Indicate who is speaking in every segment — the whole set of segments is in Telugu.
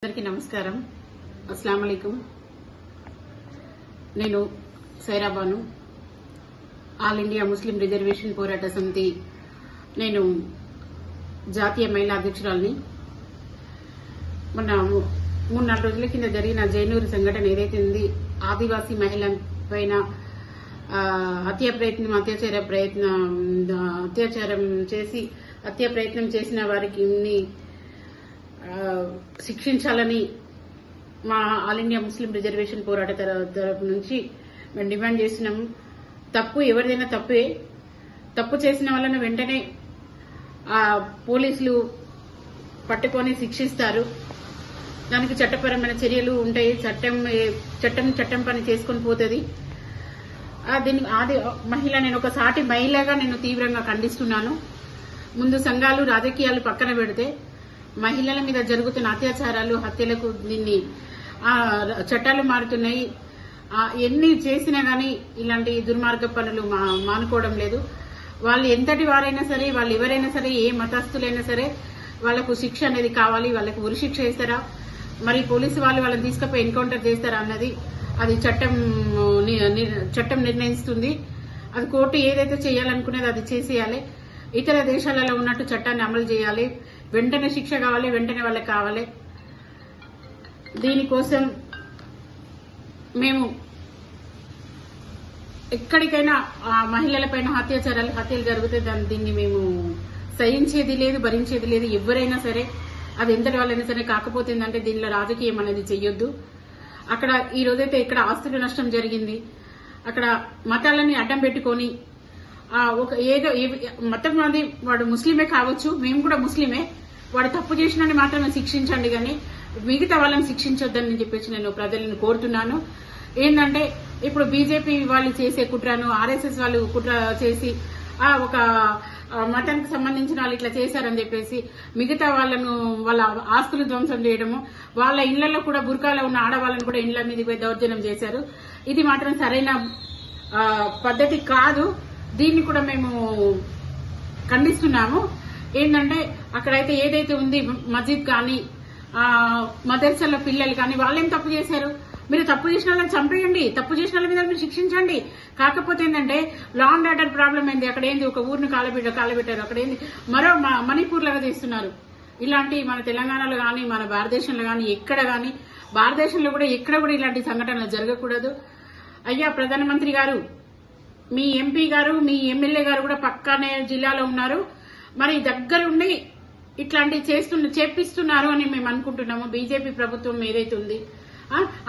Speaker 1: అందరికీ నమస్కారం. అస్సలాము అలైకుం. నేను Saira Banu, all India Muslim reservation పోరాట సమితి నేను జాతీయ మహిళా అధ్యక్షురాలిని. మొన్న 3-4 రోజుల కింద జరిగిన జైనూరు సంఘటన ఏదైతే ఉంది, ఆదివాసీ మహిళ పైన అత్యాచారం చేసి హత్య ప్రయత్నం చేసిన వారికి శిక్షించాలని మా ఆల్ ఇండియా ముస్లిం రిజర్వేషన్ పోరాట తరపు నుంచి మేము డిమాండ్ చేస్తున్నాము. తప్పు ఎవరిదైనా తప్పే. తప్పు చేసిన వాళ్ళని వెంటనే పోలీసులు పట్టుకొని శిక్షిస్తారు. దానికి చట్టపరమైన చర్యలు ఉంటాయి. చట్టం పని చేసుకొని పోతుంది. నేను ఒక సాటి మహిళగా నేను తీవ్రంగా ఖండిస్తున్నాను. ముందు సంఘాలు రాజకీయాలు పక్కన పెడితే మహిళల మీద జరుగుతున్న అత్యాచారాలు, హత్యలకు చట్టాలు మారుతున్నాయి. ఎన్ని చేసినా గానీ ఇలాంటి దుర్మార్గ పనులు మానుకోవడం లేదు. వాళ్ళు ఎంతటి వారైనా సరే, వాళ్ళు ఎవరైనా సరే, ఏ మతస్థులైనా సరే వాళ్లకు శిక్ష అనేది కావాలి. వాళ్ళకు ఉరిశిక్ష వేస్తారా, మరి పోలీసు వాళ్ళు వాళ్ళని తీసుకుపోయి ఎన్కౌంటర్ చేస్తారా అన్నది అది చట్టం నిర్ణయిస్తుంది. అది కోర్టు ఏదైతే చేయాలనుకునేది అది చేసేయాలి. ఇతర దేశాలలో ఉన్నట్టు చట్టాన్ని అమలు చేయాలి. వెంటనే శిక్ష కావాలి, వెంటనే వాళ్ళకి కావాలి. దీనికోసం మేము ఎక్కడికైనా మహిళలపైన హత్యలు జరిగితే దీన్ని మేము సహించేది లేదు, భరించేది లేదు. ఎవరైనా సరే, అది ఎంతటి వాళ్ళైనా సరే. కాకపోతే ఏంటంటే దీనిలో రాజకీయం అనేది చెయ్యొద్దు. అక్కడ ఈ రోజైతే ఇక్కడ ఆస్తుల నష్టం జరిగింది. అక్కడ మతాలని అడ్డం పెట్టుకొని ఏదో మతం అది వాడు ముస్లిమే కావచ్చు, మేము కూడా ముస్లిమే, వాడు తప్పు చేసినని మాత్రమే శిక్షించండి కానీ మిగతా వాళ్ళని శిక్షించొద్దని చెప్పేసి నేను ప్రజలను కోరుతున్నాను. ఏంటంటే ఇప్పుడు బీజేపీ వాళ్ళు చేసే కుట్రను, ఆర్ఎస్ఎస్ వాళ్ళు కుట్ర చేసి ఒక మతానికి సంబంధించిన వాళ్ళు ఇట్లా చేశారని చెప్పేసి మిగతా వాళ్ళ ఆస్తులు ధ్వంసం చేయడము, వాళ్ళ ఇళ్లలో కూడా బుర్కాలో ఉన్న ఆడవాళ్ళని కూడా ఇళ్ల మీదకి పోయి దౌర్జన్యం చేశారు. ఇది మాత్రం సరైన పద్ధతి కాదు. దీన్ని కూడా మేము ఖండిస్తున్నాము. ఏంటంటే అక్కడైతే ఏదైతే ఉంది మస్జిద్ కానీ మదర్సాల పిల్లలు కానీ వాళ్ళేం తప్పు చేశారు? మీరు తప్పు చేసిన వాళ్ళని చంపేయండి, తప్పు చేసిన వాళ్ళ మీద మీరు శిక్షించండి. కాకపోతే ఏంటంటే లా అండ్ ఆర్డర్ ప్రాబ్లం ఏంది? అక్కడ ఏంది ఒక ఊరిని కాలబెట్టారు, అక్కడ ఏంది మరో మణిపూర్ లాగా చేస్తున్నారు. ఇలాంటి మన తెలంగాణలో కానీ మన భారతదేశంలో కానీ ఎక్కడ కానీ, భారతదేశంలో కూడా ఎక్కడ కూడా ఇలాంటి సంఘటనలు జరగకూడదు. అయ్యా ప్రధానమంత్రి గారు, మీ ఎంపీ గారు, మీ ఎమ్మెల్యే గారు కూడా పక్కనే జిల్లాలో ఉన్నారు. మరి దగ్గరుండి ఇట్లాంటివి చేపిస్తున్నారు అని మేము అనుకుంటున్నాము. బీజేపీ ప్రభుత్వం ఏదైతే ఉంది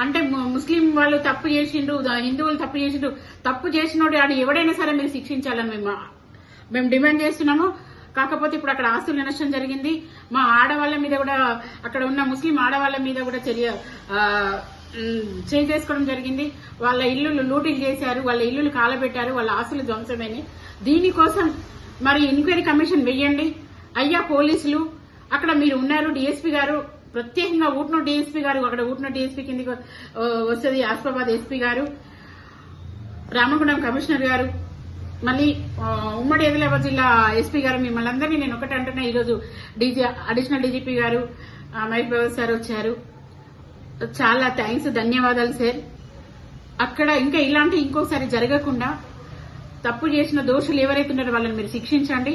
Speaker 1: అంటే ముస్లిం వాళ్ళు తప్పు చేసిండ్రు, హిందువులు తప్పు చేసిండ్రు, తప్పు చేసినోడు అది ఎవడైనా సరే మీరు శిక్షించాలని మేము డిమాండ్ చేస్తున్నాము. కాకపోతే ఇప్పుడు అక్కడ ఆస్తుల నష్టం జరిగింది. మా ఆడవాళ్ల మీద కూడా, అక్కడ ఉన్న ముస్లిం ఆడవాళ్ల మీద కూడా చేసుకోవడం జరిగింది. వాళ్ళ ఇల్లులు లూటీలు చేశారు, వాళ్ళ ఇల్లులు కాలబెట్టారు, వాళ్ళ ఆస్తులు ధ్వంసమైనవి. దీనికోసం మరి ఎంక్వైరీ కమిషన్ వెయ్యండి. అయ్యా పోలీసులు, అక్కడ మీరు ఉన్నారు, డీఎస్పీ గారు, ప్రత్యేకంగా ఊట్నూరు డీఎస్పీ గారు, అక్కడ ఊట్నూరు డీఎస్పీ కిందకి వస్తుంది ఆసిఫాబాద్ ఎస్పీ గారు, రామగుండం కమిషనర్ గారు, మళ్ళీ ఉమ్మడి ఆదిలాబాద్ జిల్లా ఎస్పీ గారు, మిమ్మల్ని అందరినీ నేను ఒకటి అంటున్నా. ఈరోజు అడిషనల్ డీజీపీ గారు మహేష్ బాబు సార్ వచ్చారు. చాలా థ్యాంక్స్, ధన్యవాదాలు సార్. అక్కడ ఇంకా ఇంకోసారి జరగకుండా తప్పు చేసిన దోషులు ఎవరైతే ఉన్నారో వాళ్ళని మీరు శిక్షించండి.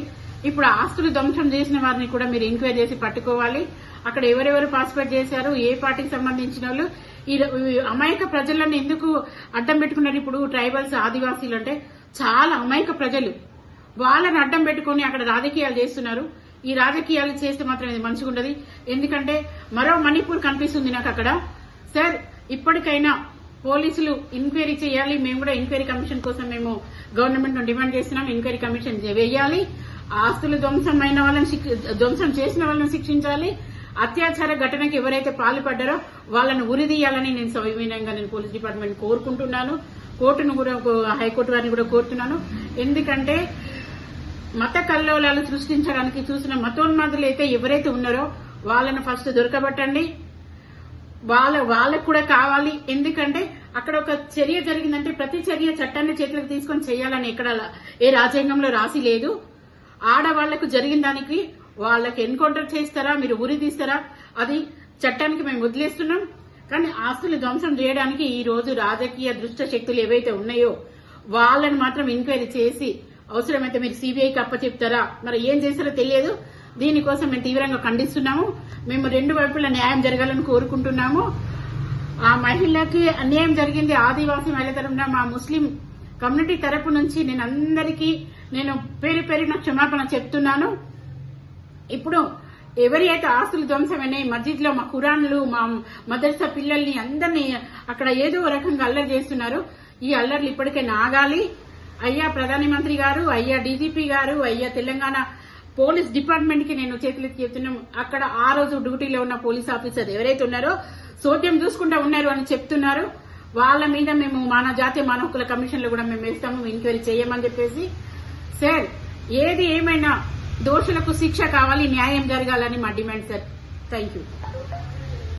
Speaker 1: ఇప్పుడు ఆస్తులు ధ్వంసం చేసిన వారిని కూడా మీరు ఎంక్వైరీ చేసి పట్టుకోవాలి. అక్కడ ఎవరెవరు పార్టిసిపేట్ చేశారు, ఏ పార్టీకి సంబంధించిన వాళ్ళు, ఈ అమాయక ప్రజలను ఎందుకు అడ్డం పెట్టుకున్నారు? ఇప్పుడు ట్రైబల్స్, ఆదివాసీలు అంటే చాలా అమాయక ప్రజలు, వాళ్ళని అడ్డం పెట్టుకుని అక్కడ రాజకీయాలు చేస్తున్నారు. ఈ రాజకీయాలు చేస్తే మాత్రం ఇది మంచిగా ఉండదు. ఎందుకంటే మరో మణిపూర్ కనిపిస్తుంది నాకు అక్కడ. సార్, ఇప్పటికైనా పోలీసులు ఎంక్వైరీ చేయాలి. మేము కూడా ఎంక్వైరీ కమిషన్ కోసం మేము గవర్నమెంట్ డిమాండ్ చేస్తున్నాం. ఎంక్వైరీ కమిషన్ వేయాలి. ఆస్తులు ధ్వంసం చేసిన వాళ్ళని శిక్షించాలి. అత్యాచార ఘటనకి ఎవరైతే పాల్పడ్డారో వాళ్ళను ఉరిదీయాలని నేను సవినయంగా పోలీస్ డిపార్ట్మెంట్ కోరుకుంటున్నాను. కోర్టును కూడా, హైకోర్టు వారిని కూడా కోరుతున్నాను. ఎందుకంటే మత కల్లోలాలు సృష్టించడానికి చూసిన మతోన్మాదులు అయితే ఎవరైతే ఉన్నారో వాళ్ళను ఫస్ట్ దొరకబట్టండి. వాళ్ళకు కూడా కావాలి. ఎందుకంటే అక్కడ ఒక చర్య జరిగిందంటే ప్రతి చర్య చట్టాన్ని చేతులకు తీసుకొని చేయాలని ఎక్కడ ఏ రాజ్యాంగంలో రాసి లేదు. ఆడవాళ్లకు జరిగిన దానికి వాళ్ళకి ఎన్కౌంటర్ చేస్తారా, మీరు ఉరి తీస్తారా, అది చట్టానికి మేము వదిలేస్తున్నాం. కానీ ఆస్తులు ధ్వంసం చేయడానికి ఈ రోజు రాజకీయ దుష్ట శక్తులు ఏవైతే ఉన్నాయో వాళ్ళని మాత్రం ఎంక్వైరీ చేసి అవసరమైతే మీరు సిబిఐకి అప్పచెప్తారా, మరి ఏం చేస్తారో తెలియదు. దీనికోసం మేము తీవ్రంగా ఖండిస్తున్నాము. మేము రెండు వైపులా న్యాయం జరగాలని కోరుకుంటున్నాము. ఆ మహిళకి అన్యాయం జరిగింది. ఆదివాసీ మహిళ తరపున మా ముస్లిం కమ్యూనిటీ తరపు నుంచి నేను అందరికీ పేరు పేరున క్షమాపణ చెప్తున్నాను. ఇప్పుడు ఎవరి అయితే ఆస్తులు ధ్వంసమైనాయి, మస్జిద్ లో మా ఖురాన్లు, మా మదర్సా పిల్లల్ని అందరినీ అక్కడ ఏదో రకంగా అల్లరి చేస్తున్నారు. ఈ అల్లర్లు ఇప్పటికే నాగాలి. అయ్యా ప్రధానమంత్రి గారు, అయ్యా డీజీపీ గారు, అయ్యా తెలంగాణ పోలీస్ డిపార్ట్మెంట్ కి నేను చేతులెత్తి చెప్తున్నాం. అక్కడ ఆ రోజు డ్యూటీలో ఉన్న పోలీస్ ఆఫీసర్ ఎవరైతే ఉన్నారో సోద్యం చూసుకుంటా ఉన్నారు అని చెప్తున్నారు. వాళ్ళ మీద మేము జాతీయ మానవ హక్కుల కమిషన్ లో కూడా మేము వేస్తాము, ఎంక్వైరీ చేయమని చెప్పేసి. సార్, ఏది ఏమైనా దోషులకు శిక్ష కావాలి, న్యాయం జరగాలని మా డిమాండ్ సార్. Thank you.